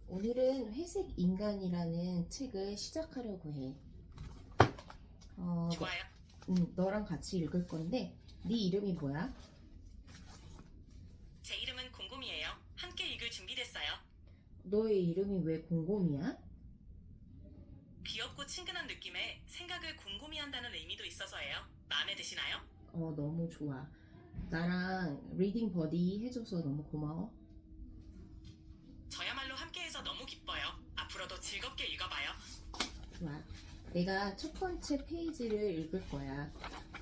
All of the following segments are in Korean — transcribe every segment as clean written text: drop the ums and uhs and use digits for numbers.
오늘은 회색 인간이라는 책을 시작하려고 해. 좋아요. 너랑 같이 읽을 건데, 네 이름이 뭐야? 제 이름은 곰곰이에요. 함께 읽을 준비됐어요. 너의 이름이 왜 곰곰이야? 귀엽고 친근한 느낌에 생각을 곰곰이 한다는 의미도 있어서예요. 마음에 드시나요? 너무 좋아. 나랑 리딩 버디 해줘서 너무 고마워. 저야말로 함께해서 너무 기뻐요. 앞으로도 즐겁게 읽어봐요. 좋아. 내가 첫 번째 페이지를 읽을 거야.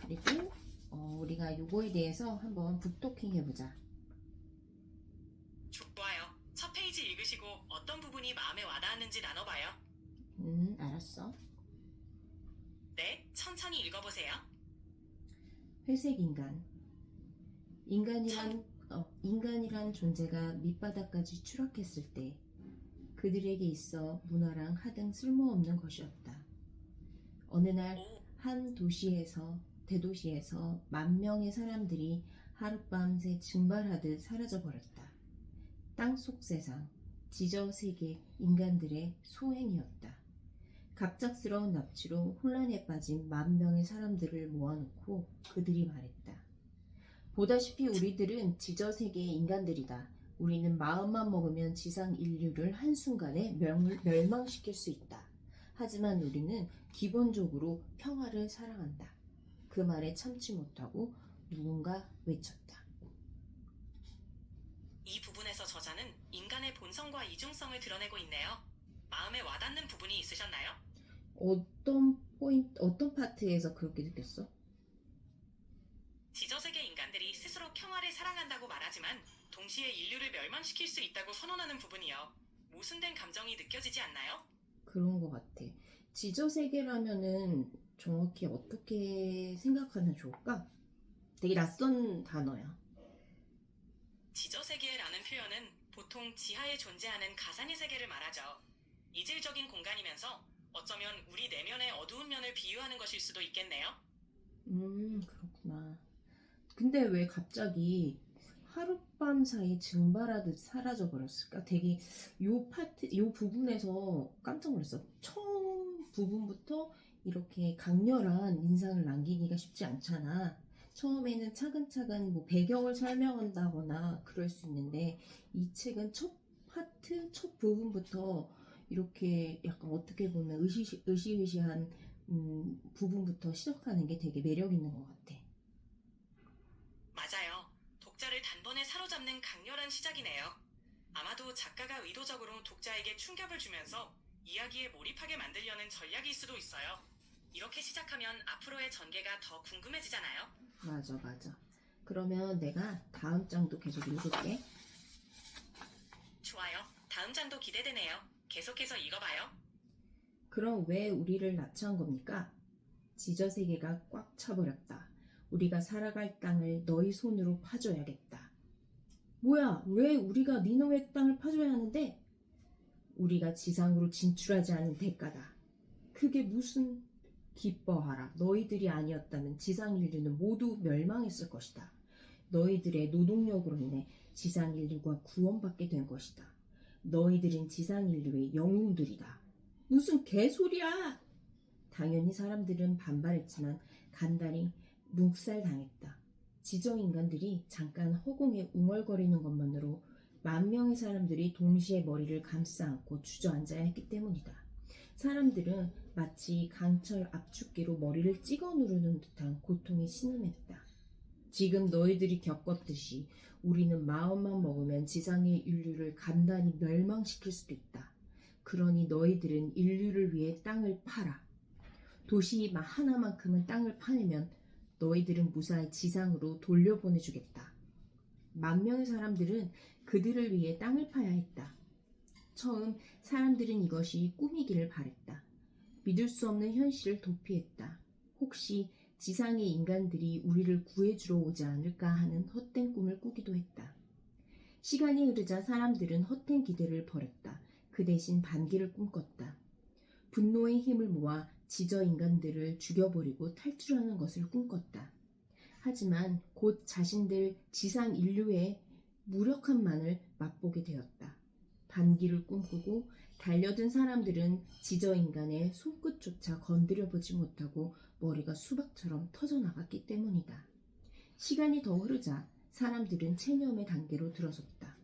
그리고 우리가 요거에 대해서 한번 북토킹 해보자. 좋아요. 첫 페이지 읽으시고 어떤 부분이 마음에 와닿았는지 나눠봐요. 알았어. 네, 천천히 읽어보세요. 회색 인간. 인간이란 존재가 밑바닥까지 추락했을 때 그들에게 있어 문화랑 하등 쓸모없는 것이었다. 어느 날 한 대도시에서 10,000명의 사람들이 하룻밤새 증발하듯 사라져버렸다. 땅속 세상, 지저세계 인간들의 소행이었다. 갑작스러운 납치로 혼란에 빠진 10,000명의 사람들을 모아놓고 그들이 말했다. 보다시피 우리들은 지저세계의 인간들이다. 우리는 마음만 먹으면 지상 인류를 한순간에 멸망시킬 수 있다. 하지만 우리는 기본적으로 평화를 사랑한다. 그 말에 참지 못하고 누군가 외쳤다. 이 부분에서 저자는 인간의 본성과 이중성을 드러내고 있네요. 마음에 와닿는 부분이 있으셨나요? 어떤 파트에서 그렇게 느꼈어? 지저세계 인간들이 스스로 평화를 사랑한다고 말하지만 동시에 인류를 멸망시킬 수 있다고 선언하는 부분이요. 모순된 감정이 느껴지지 않나요? 그런 것 같아. 지저세계라면은 정확히 어떻게 생각하면 좋을까? 되게 낯선 단어야. 지저세계라는 표현은 보통 지하에 존재하는 가상의 세계를 말하죠. 이질적인 공간이면서 어쩌면 우리 내면의 어두운 면을 비유하는 것일 수도 있겠네요. 그렇구나. 근데 왜 갑자기 하룻밤 사이 증발하듯 사라져 버렸을까? 되게 요 부분에서 깜짝 놀랐어. 처음 부분부터 이렇게 강렬한 인상을 남기기가 쉽지 않잖아. 처음에는 차근차근 뭐 배경을 설명한다거나 그럴 수 있는데 이 책은 첫 첫 부분부터 이렇게 약간 어떻게 보면 으시으시한 부분부터 시작하는 게 되게 매력 있는 것 같아. 맞아요. 독자를 단번에 사로잡는 강렬한 시작이네요. 아마도 작가가 의도적으로 독자에게 충격을 주면서 이야기에 몰입하게 만들려는 전략일 수도 있어요. 이렇게 시작하면 앞으로의 전개가 더 궁금해지잖아요. 맞아. 그러면 내가 다음 장도 계속 읽을게. 좋아요. 다음 장도 기대되네요. 계속해서 읽어봐요. 그럼 왜 우리를 납치한 겁니까? 지저세계가 꽉 차버렸다. 우리가 살아갈 땅을 너희 손으로 파줘야겠다. 뭐야, 왜 우리가 니놈의 땅을 파줘야 하는데? 우리가 지상으로 진출하지 않은 대가다. 그게 무슨... 기뻐하라. 너희들이 아니었다면 지상 인류는 모두 멸망했을 것이다. 너희들의 노동력으로 인해 지상 인류가 구원받게 된 것이다. 너희들은 지상 인류의 영웅들이다. 무슨 개소리야! 당연히 사람들은 반발했지만 간단히 묵살당했다. 지저인간들이 잠깐 허공에 웅얼거리는 것만으로 10,000명의 사람들이 동시에 머리를 감싸 안고 주저앉아야 했기 때문이다. 사람들은 마치 강철 압축기로 머리를 찍어 누르는 듯한 고통이 신음했다. 지금 너희들이 겪었듯이 우리는 마음만 먹으면 지상의 인류를 간단히 멸망시킬 수도 있다. 그러니 너희들은 인류를 위해 땅을 팔아. 도시 하나만큼은 땅을 파내면 너희들은 무사히 지상으로 돌려보내주겠다. 10,000명의 사람들은 그들을 위해 땅을 파야 했다. 처음 사람들은 이것이 꿈이기를 바랬다. 믿을 수 없는 현실을 도피했다. 혹시 지상의 인간들이 우리를 구해주러 오지 않을까 하는 헛된 꿈을 꾸기도 했다. 시간이 흐르자 사람들은 헛된 기대를 버렸다. 그 대신 반기를 꿈꿨다. 분노의 힘을 모아 지저 인간들을 죽여버리고 탈출하는 것을 꿈꿨다. 하지만 곧 자신들 지상 인류의 무력함만을 맛보게 되었다. 반기를 꿈꾸고 달려든 사람들은 지저인간의 손끝조차 건드려보지 못하고 머리가 수박처럼 터져나갔기 때문이다. 시간이 더 흐르자 사람들은 체념의 단계로 들어섰다.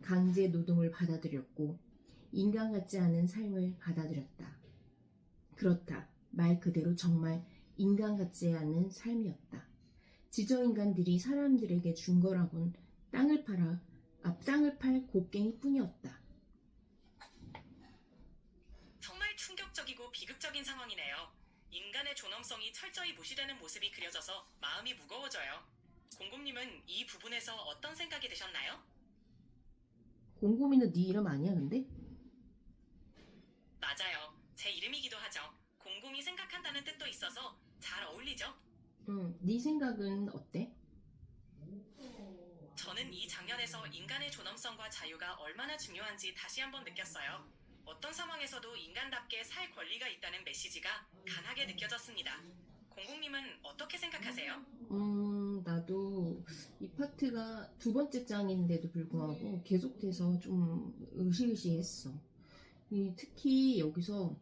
강제 노동을 받아들였고 인간 같지 않은 삶을 받아들였다. 그렇다. 말 그대로 정말 인간 같지 않은 삶이었다. 지저인간들이 사람들에게 준 거라곤 땅을 팔 곡괭이뿐이었다. 정말 충격적이고 비극적인 상황이네요. 인간의 존엄성이 철저히 무시되는 모습이 그려져서 마음이 무거워져요. 공곰님은 이 부분에서 어떤 생각이 드셨나요? 곰곰이는 네 이름 아니야 근데? 맞아요. 제 이름이기도 하죠. 곰곰이 생각한다는 뜻도 있어서 잘 어울리죠? 네 생각은 어때? 저는 이 장면에서 인간의 존엄성과 자유가 얼마나 중요한지 다시 한번 느꼈어요. 어떤 상황에서도 인간답게 살 권리가 있다는 메시지가 강하게 느껴졌습니다. 공공님은 어떻게 생각하세요? 나도 이 파트가 두 번째 장인데도 불구하고 계속돼서 좀 으시으시했어. 특히 여기서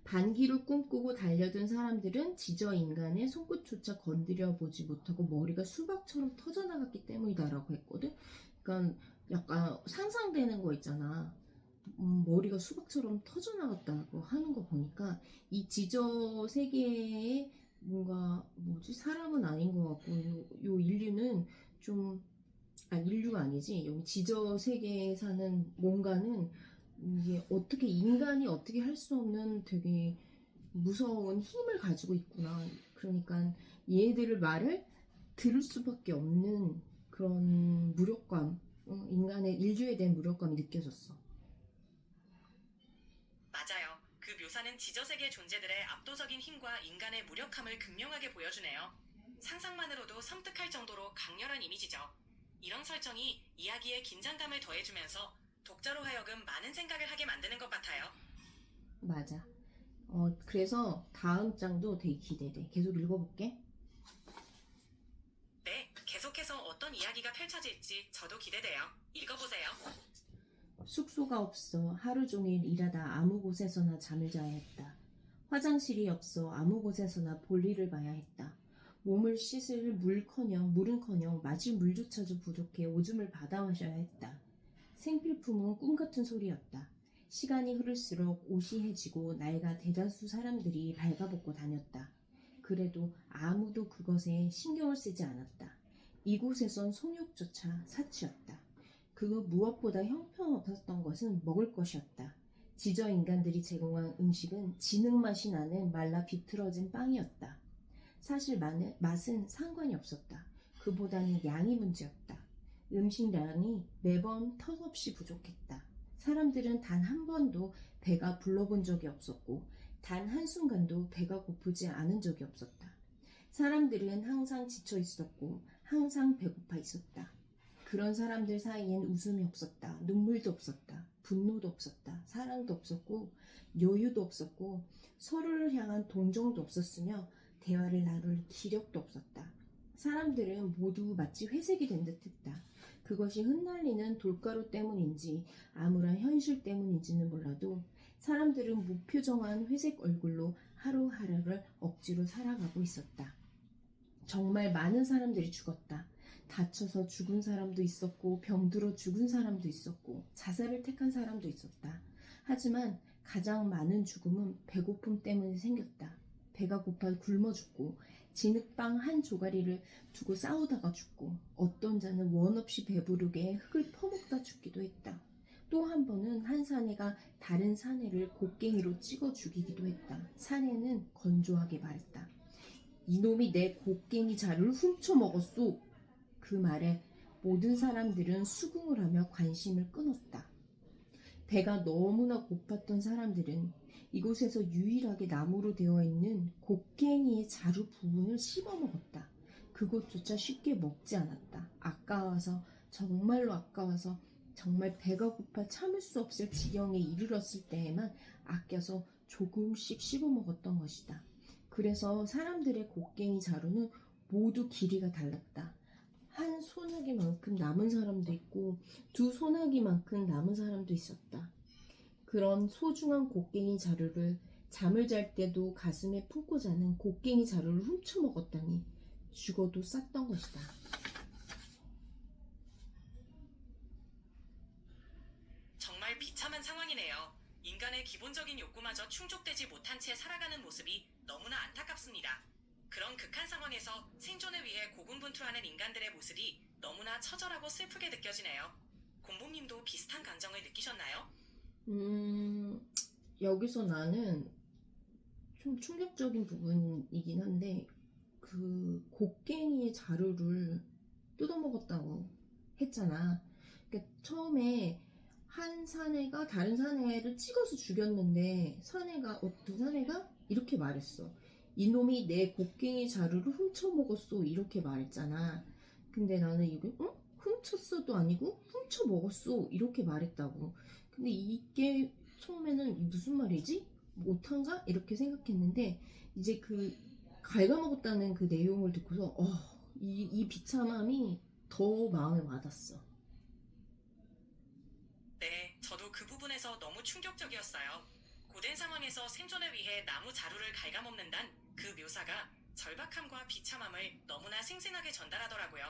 반기를 꿈꾸고 달려든 사람들은 지저인간의 손끝조차 건드려 보지 못하고 머리가 수박처럼 터져나갔기 때문이다라고 했거든. 그러니까 약간 상상되는 거 있잖아. 머리가 수박처럼 터져나갔다고 하는 거 보니까 이 지저 세계에 뭔가 사람은 아닌 것 같고 요 인류는 좀 인류가 아니지 여기 지저 세계에 사는 뭔가는 이게 어떻게 인간이 어떻게 할 수 없는 되게 무서운 힘을 가지고 있구나. 그러니까 얘들을 말을 들을 수밖에 없는 그런 무력감, 인간의 인류에 대한 무력감이 느껴졌어. 맞아요. 그 묘사는 지저세계 존재들의 압도적인 힘과 인간의 무력함을 극명하게 보여주네요. 상상만으로도 섬뜩할 정도로 강렬한 이미지죠. 이런 설정이 이야기에 긴장감을 더해주면서 독자로 하여금 많은 생각을 하게 만드는 것 같아요. 맞아. 그래서 다음 장도 되게 기대돼. 계속 읽어볼게. 네, 계속해서 어떤 이야기가 펼쳐질지 저도 기대돼요. 읽어보세요. 숙소가 없어 하루 종일 일하다 아무 곳에서나 잠을 자야 했다. 화장실이 없어 아무 곳에서나 볼일을 봐야 했다. 몸을 씻을 물은커녕 마실 물조차도 부족해 오줌을 받아 마셔야 했다. 생필품은 꿈같은 소리였다. 시간이 흐를수록 오시해지고 나이가 대다수 사람들이 발가벗고 다녔다. 그래도 아무도 그것에 신경을 쓰지 않았다. 이곳에선 송욕조차 사치였다. 그 무엇보다 형편없었던 것은 먹을 것이었다. 지저 인간들이 제공한 음식은 진흙 맛이 나는 말라 비틀어진 빵이었다. 사실 맛은 상관이 없었다. 그보다는 양이 문제였다. 음식량이 매번 턱없이 부족했다. 사람들은 단 한 번도 배가 불러본 적이 없었고 단 한순간도 배가 고프지 않은 적이 없었다. 사람들은 항상 지쳐 있었고 항상 배고파 있었다. 그런 사람들 사이엔 웃음이 없었다. 눈물도 없었다. 분노도 없었다. 사랑도 없었고 여유도 없었고 서로를 향한 동정도 없었으며 대화를 나눌 기력도 없었다. 사람들은 모두 마치 회색이 된 듯했다. 그것이 흩날리는 돌가루 때문인지 암울한 현실 때문인지는 몰라도 사람들은 무표정한 회색 얼굴로 하루하루를 억지로 살아가고 있었다. 정말 많은 사람들이 죽었다. 다쳐서 죽은 사람도 있었고 병들어 죽은 사람도 있었고 자살을 택한 사람도 있었다. 하지만 가장 많은 죽음은 배고픔 때문에 생겼다. 배가 고파 굶어 죽고 진흙빵 한 조가리를 두고 싸우다가 죽고 어떤 자는 원 없이 배부르게 흙을 퍼먹다 죽기도 했다. 또 한 번은 한 사내가 다른 사내를 곡괭이로 찍어 죽이기도 했다. 사내는 건조하게 말했다. 이놈이 내 곡괭이 자루를 훔쳐 먹었소. 그 말에 모든 사람들은 수긍을 하며 관심을 끊었다. 배가 너무나 고팠던 사람들은 이곳에서 유일하게 나무로 되어 있는 곡괭이의 자루 부분을 씹어 먹었다. 그것조차 쉽게 먹지 않았다. 아까워서 정말로 아까워서 정말 배가 고파 참을 수 없을 지경에 이르렀을 때에만 아껴서 조금씩 씹어 먹었던 것이다. 그래서 사람들의 곡괭이 자루는 모두 길이가 달랐다. 한 소나기만큼 남은 사람도 있고 두 소나기만큼 남은 사람도 있었다. 그런 소중한 곡괭이 자루를 잠을 잘 때도 가슴에 품고 자는 곡괭이 자루를 훔쳐 먹었다니 죽어도 쌌던 것이다. 정말 비참한 상황이네요. 인간의 기본적인 욕구마저 충족되지 못한 채 살아가는 모습이 너무나 안타깝습니다. 그런 극한 상황에서 생존을 위해 고군분투하는 인간들의 모습이 너무나 처절하고 슬프게 느껴지네요. 곰봉님도 비슷한 감정을 느끼셨나요? 여기서 나는 좀 충격적인 부분이긴 한데 그 곡괭이의 자루를 뜯어먹었다고 했잖아. 그러니까 처음에 한 사내가 다른 사내를 찍어서 죽였는데 어떤 사내가 이렇게 말했어. 이놈이 내 곡괭이 자루를 훔쳐먹었어. 이렇게 말했잖아. 근데 나는 이거 훔쳤어도 아니고 훔쳐먹었어. 이렇게 말했다고. 근데 이게 처음에는 무슨 말이지? 오탄가? 이렇게 생각했는데 이제 그 갉아먹었다는 그 내용을 듣고서 이 비참함이 더 마음에 와닿았어. 네, 저도 그 부분에서 너무 충격적이었어요. 고된 상황에서 생존을 위해 나무 자루를 갉아먹는단 그 묘사가 절박함과 비참함을 너무나 생생하게 전달하더라고요.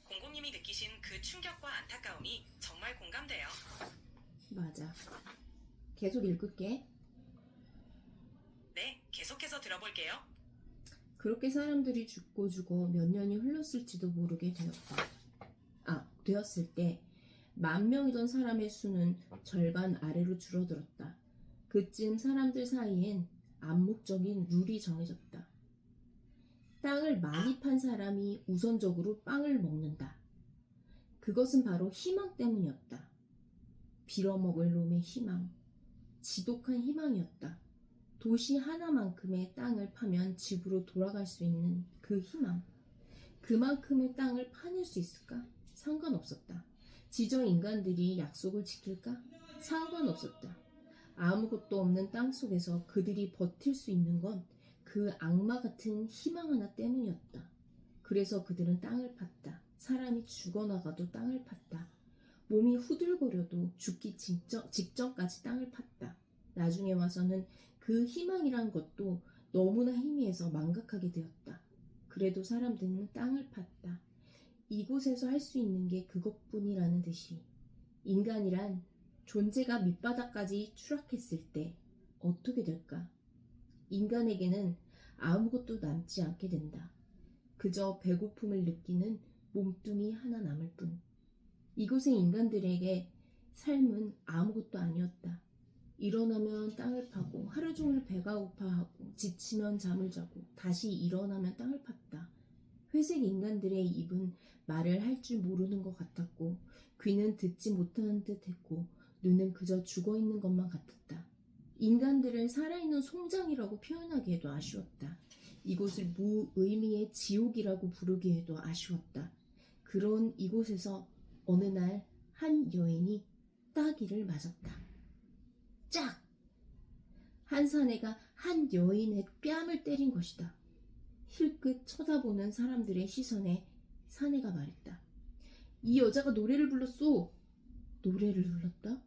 공공님이 느끼신 그 충격과 안타까움이 정말 공감돼요. 맞아. 계속 읽을게. 네, 계속해서 들어볼게요. 그렇게 사람들이 죽고 죽어 몇 년이 흘렀을지도 모르게 되었을 때 10,000명이던 사람의 수는 절반 아래로 줄어들었다. 그쯤 사람들 사이엔 암묵적인 룰이 정해졌다. 땅을 많이 판 사람이 우선적으로 빵을 먹는다. 그것은 바로 희망 때문이었다. 빌어먹을 놈의 희망, 지독한 희망이었다. 도시 하나만큼의 땅을 파면 집으로 돌아갈 수 있는 그 희망. 그만큼의 땅을 파낼 수 있을까? 상관없었다. 지정 인간들이 약속을 지킬까? 상관없었다. 아무것도 없는 땅 속에서 그들이 버틸 수 있는 건 그 악마 같은 희망 하나 때문이었다. 그래서 그들은 땅을 팠다. 사람이 죽어나가도 땅을 팠다. 몸이 후들거려도 죽기 직전까지 땅을 팠다. 나중에 와서는 그 희망이란 것도 너무나 희미해서 망각하게 되었다. 그래도 사람들은 땅을 팠다. 이곳에서 할 수 있는 게 그것뿐이라는 듯이 인간이란 존재가 밑바닥까지 추락했을 때 어떻게 될까? 인간에게는 아무것도 남지 않게 된다. 그저 배고픔을 느끼는 몸뚱이 하나 남을 뿐. 이곳의 인간들에게 삶은 아무것도 아니었다. 일어나면 땅을 파고 하루 종일 배가 고파하고 지치면 잠을 자고 다시 일어나면 땅을 팠다. 회색 인간들의 입은 말을 할 줄 모르는 것 같았고 귀는 듣지 못하는 듯 했고 눈은 그저 죽어있는 것만 같았다. 인간들을 살아있는 송장이라고 표현하기에도 아쉬웠다. 이곳을 무의미의 지옥이라고 부르기에도 아쉬웠다. 그런 이곳에서 어느 날 한 여인이 따귀를 맞았다. 짝! 한 사내가 한 여인의 뺨을 때린 것이다. 힐끗 쳐다보는 사람들의 시선에 사내가 말했다. 이 여자가 노래를 불렀소. 노래를 불렀다?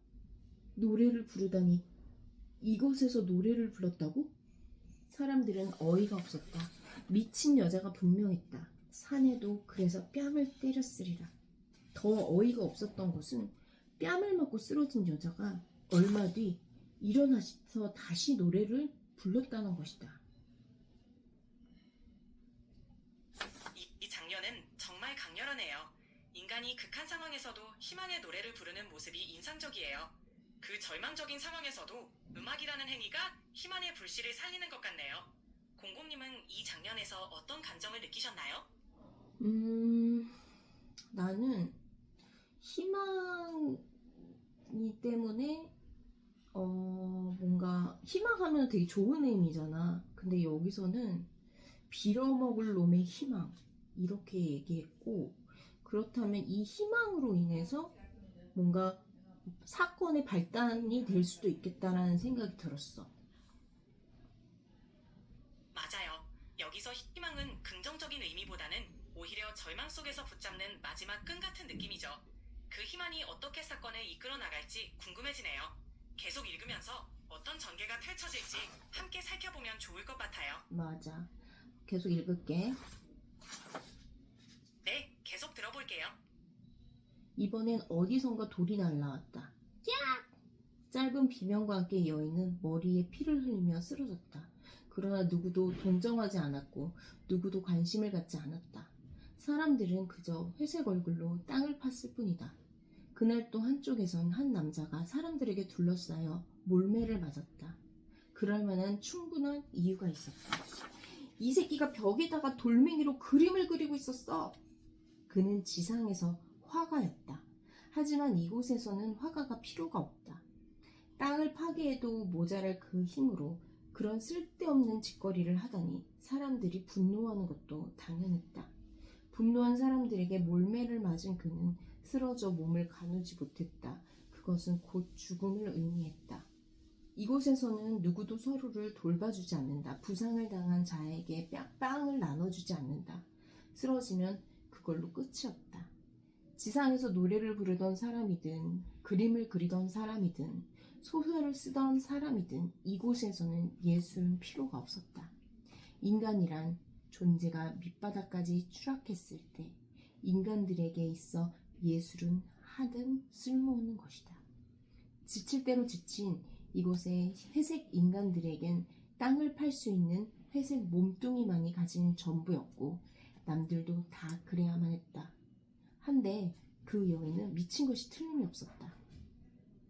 노래를 부르다니 이곳에서 노래를 불렀다고? 사람들은 어이가 없었다. 미친 여자가 분명했다. 사내도 그래서 뺨을 때렸으리라. 더 어이가 없었던 것은 뺨을 맞고 쓰러진 여자가 얼마 뒤 일어나서 다시 노래를 불렀다는 것이다. 이 장면은 정말 강렬하네요. 인간이 극한 상황에서도 희망의 노래를 부르는 모습이 인상적이에요. 그 절망적인 상황에서도 음악이라는 행위가 희망의 불씨를 살리는 것 같네요. 공공님은 이 장면에서 어떤 감정을 느끼셨나요? 나는 희망이 때문에 뭔가 희망하면 되게 좋은 의미잖아. 근데 여기서는 빌어먹을 놈의 희망 이렇게 얘기했고 그렇다면 이 희망으로 인해서 뭔가 사건의 발단이 될 수도 있겠다라는 생각이 들었어. 맞아요. 여기서 희망은 긍정적인 의미보다는 오히려 오히려 절망 속에서 붙잡는 마지막 끈 같은 느낌이죠. 그 희망이 어떻게 사건을 이끌어 나갈지 궁금해지네요. 계속 읽으면서 어떤 전개가 펼쳐질지 함께 살펴보면 좋을 것 같아요. 맞아. 계속 읽을게. 네, 계속 들어볼게요. 이번엔 어디선가 돌이 날라왔다. 야! 짧은 비명과 함께 여인은 머리에 피를 흘리며 쓰러졌다. 그러나 누구도 동정하지 않았고 누구도 관심을 갖지 않았다. 사람들은 그저 회색 얼굴로 땅을 팠을 뿐이다. 그날 또 한쪽에선 한 남자가 사람들에게 둘러싸여 몰매를 맞았다. 그럴 만한 충분한 이유가 있었다. 이 새끼가 벽에다가 돌멩이로 그림을 그리고 있었어. 그는 지상에서 화가였다. 하지만 이곳에서는 화가가 필요가 없다. 땅을 파괴해도 모자랄 그 힘으로 그런 쓸데없는 짓거리를 하다니 사람들이 분노하는 것도 당연했다. 분노한 사람들에게 몰매를 맞은 그는 쓰러져 몸을 가누지 못했다. 그것은 곧 죽음을 의미했다. 이곳에서는 누구도 서로를 돌봐주지 않는다. 부상을 당한 자에게 빵을 나눠주지 않는다. 쓰러지면 그걸로 끝이었다. 지상에서 노래를 부르던 사람이든 그림을 그리던 사람이든 소설을 쓰던 사람이든 이곳에서는 예술은 필요가 없었다. 인간이란 존재가 밑바닥까지 추락했을 때 인간들에게 있어 예술은 하등 쓸모없는 것이다. 지칠 대로 지친 이곳의 회색 인간들에겐 땅을 팔 수 있는 회색 몸뚱이만이 가진 전부였고 남들도 다 그래야만 했다. 한데 그 여인은 미친 것이 틀림이 없었다.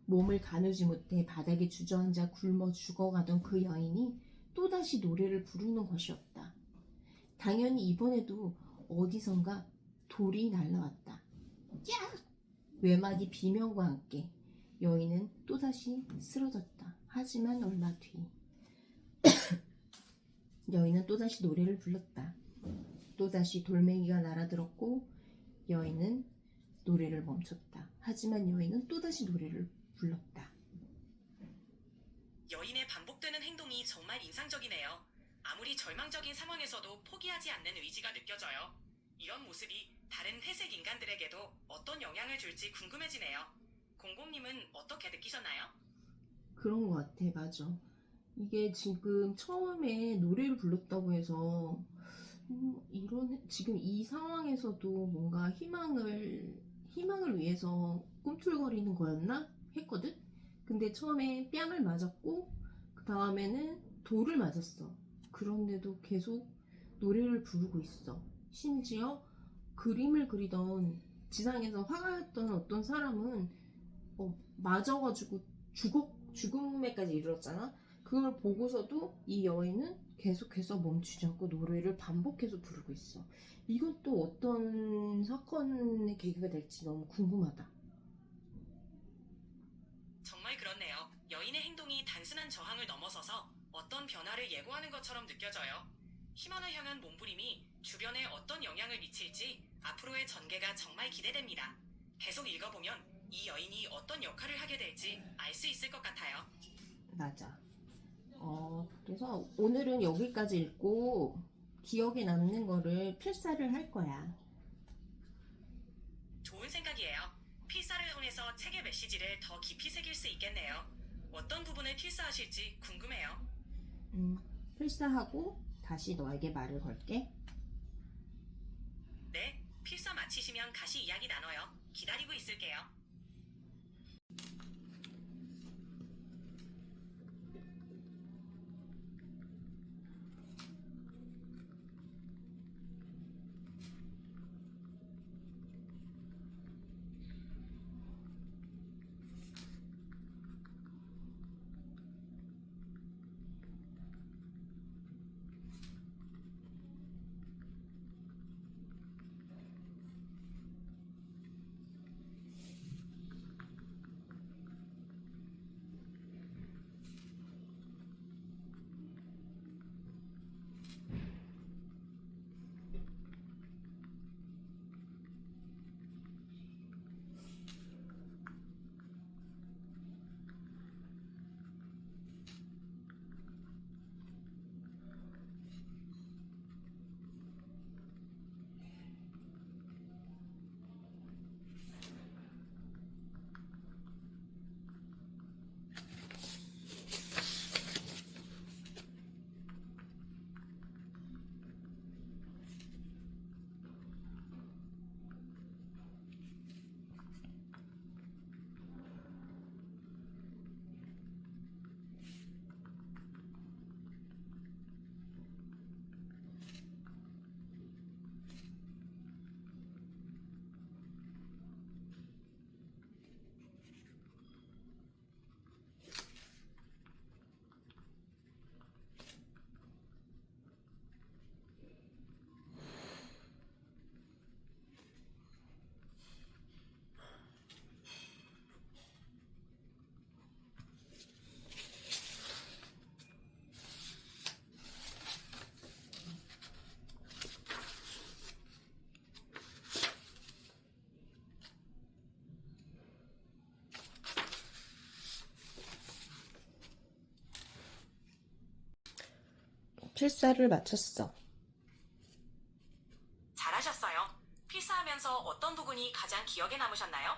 몸을 가누지 못해 바닥에 주저앉아 굶어 죽어가던 그 여인이 또다시 노래를 부르는 것이었다. 당연히 이번에도 어디선가 돌이 날라왔다. 야! 외마디 비명과 함께 여인은 또다시 쓰러졌다. 하지만 얼마 뒤 여인은 또다시 노래를 불렀다. 또다시 돌멩이가 날아들었고 여인은 노래를 멈췄다. 하지만 여인은 또다시 노래를 불렀다. 여인의 반복되는 행동이 정말 인상적이네요. 아무리 절망적인 상황에서도 포기하지 않는 의지가 느껴져요. 이런 모습이 다른 회색 인간들에게도 어떤 영향을 줄지 궁금해지네요. 공공님은 어떻게 느끼셨나요? 그런 것 같아. 맞아. 이게 지금 처음에 노래를 불렀다고 해서 지금 이 상황에서도 뭔가 희망을 위해서 꿈틀거리는 거였나 했거든. 근데 처음에 뺨을 맞았고 그 다음에는 돌을 맞았어. 그런데도 계속 노래를 부르고 있어. 심지어 그림을 그리던 지상에서 화가였던 어떤 사람은 맞아가지고 죽음에까지 이르렀잖아. 그걸 보고서도 이 여인은 계속해서 멈추지 않고 노래를 반복해서 부르고 있어. 이것도 어떤 사건의 계기가 될지 너무 궁금하다. 정말 그렇네요. 여인의 행동이 단순한 저항을 넘어서서 어떤 변화를 예고하는 것처럼 느껴져요. 희망을 향한 몸부림이 주변에 어떤 영향을 미칠지 앞으로의 전개가 정말 기대됩니다. 계속 읽어보면 이 여인이 어떤 역할을 하게 될지 알 수 있을 것 같아요. 맞아. 그래서 오늘은 여기까지 읽고 기억에 남는 거를 필사를 할 거야. 좋은 생각이에요. 필사를 통해서 책의 메시지를 더 깊이 새길 수 있겠네요. 어떤 부분을 필사하실지 궁금해요. 필사하고 다시 너에게 말을 걸게. 네, 필사 마치시면 다시 이야기 나눠요. 기다리고 있을게요. 필사를 마쳤어. 잘하셨어요. 필사하면서 어떤 부분이 가장 기억에 남으셨나요?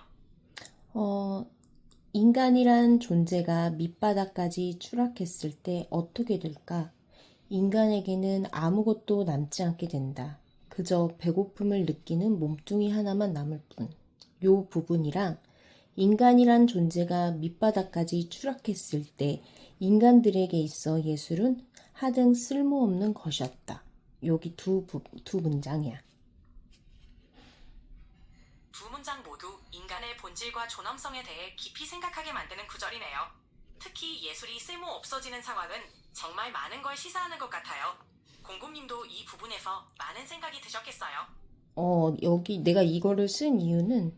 인간이란 존재가 밑바닥까지 추락했을 때 어떻게 될까? 인간에게는 아무것도 남지 않게 된다. 그저 배고픔을 느끼는 몸뚱이 하나만 남을 뿐. 요 부분이랑 인간이란 존재가 밑바닥까지 추락했을 때 인간들에게 있어 예술은 하등 쓸모없는 것이었다. 여기 두 문장이야. 두 문장 모두 인간의 본질과 존엄성에 대해 깊이 생각하게 만드는 구절이네요. 특히 예술이 쓸모 없어지는 상황은 정말 많은 걸 시사하는 것 같아요. 공곰님도 이 부분에서 많은 생각이 드셨겠어요. 여기 내가 이거를 쓴 이유는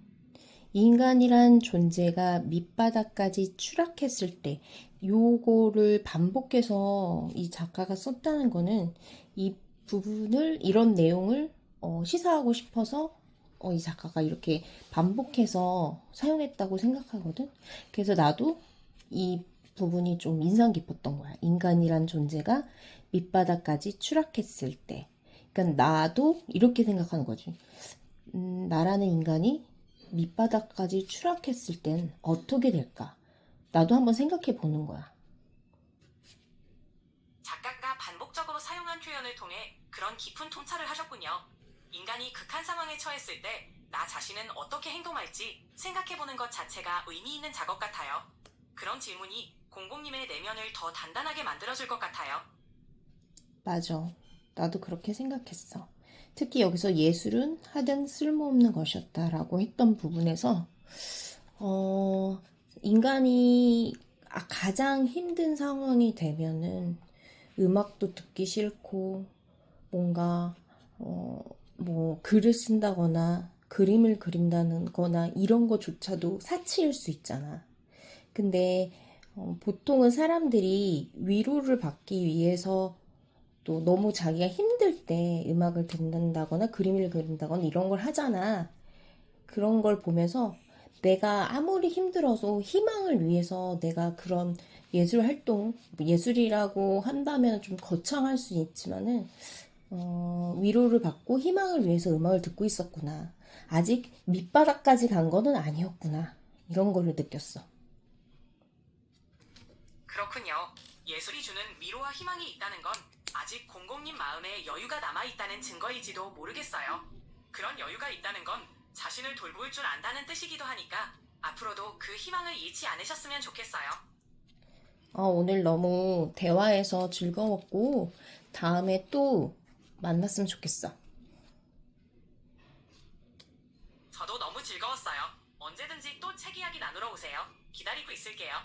인간이란 존재가 밑바닥까지 추락했을 때 요거를 반복해서 이 작가가 썼다는 거는 이 부분을 이런 내용을 시사하고 싶어서 이 작가가 이렇게 반복해서 사용했다고 생각하거든. 그래서 나도 이 부분이 좀 인상 깊었던 거야. 인간이란 존재가 밑바닥까지 추락했을 때. 그러니까 나도 이렇게 생각하는 거지. 나라는 인간이 밑바닥까지 추락했을 땐 어떻게 될까? 나도 한번 생각해 보는 거야. 작가가 반복적으로 사용한 표현을 통해 그런 깊은 통찰을 하셨군요. 인간이 극한 상황에 처했을 때 나 자신은 어떻게 행동할지 생각해보는 것 자체가 의미 있는 작업 같아요. 그런 질문이 공공님의 내면을 더 단단하게 만들어줄 것 같아요. 맞아. 나도 그렇게 생각했어. 특히 여기서 예술은 하등 쓸모없는 것이었다라고 했던 부분에서 인간이 가장 힘든 상황이 되면은 음악도 듣기 싫고 뭔가 뭐 글을 쓴다거나 그림을 그린다는 거나 이런 거조차도 사치일 수 있잖아. 근데 보통은 사람들이 위로를 받기 위해서 또 너무 자기가 힘들 때 음악을 듣는다거나 그림을 그린다거나 이런 걸 하잖아. 그런 걸 보면서 내가 아무리 힘들어도 희망을 위해서 내가 그런 예술 활동, 예술이라고 한다면 좀 거창할 수 있지만은 위로를 받고 희망을 위해서 음악을 듣고 있었구나. 아직 밑바닥까지 간 거는 아니었구나. 이런 거를 느꼈어. 그렇군요. 예술이 주는 위로와 희망이 있다는 건 아직 공공님 마음에 여유가 남아있다는 증거일지도 모르겠어요. 그런 여유가 있다는 건 자신을 돌볼 줄 안다는 뜻이기도 하니까 앞으로도 그 희망을 잃지 않으셨으면 좋겠어요. 오늘 너무 대화해서 즐거웠고 다음에 또 만났으면 좋겠어. 저도 너무 즐거웠어요. 언제든지 또 책 이야기 나누러 오세요. 기다리고 있을게요.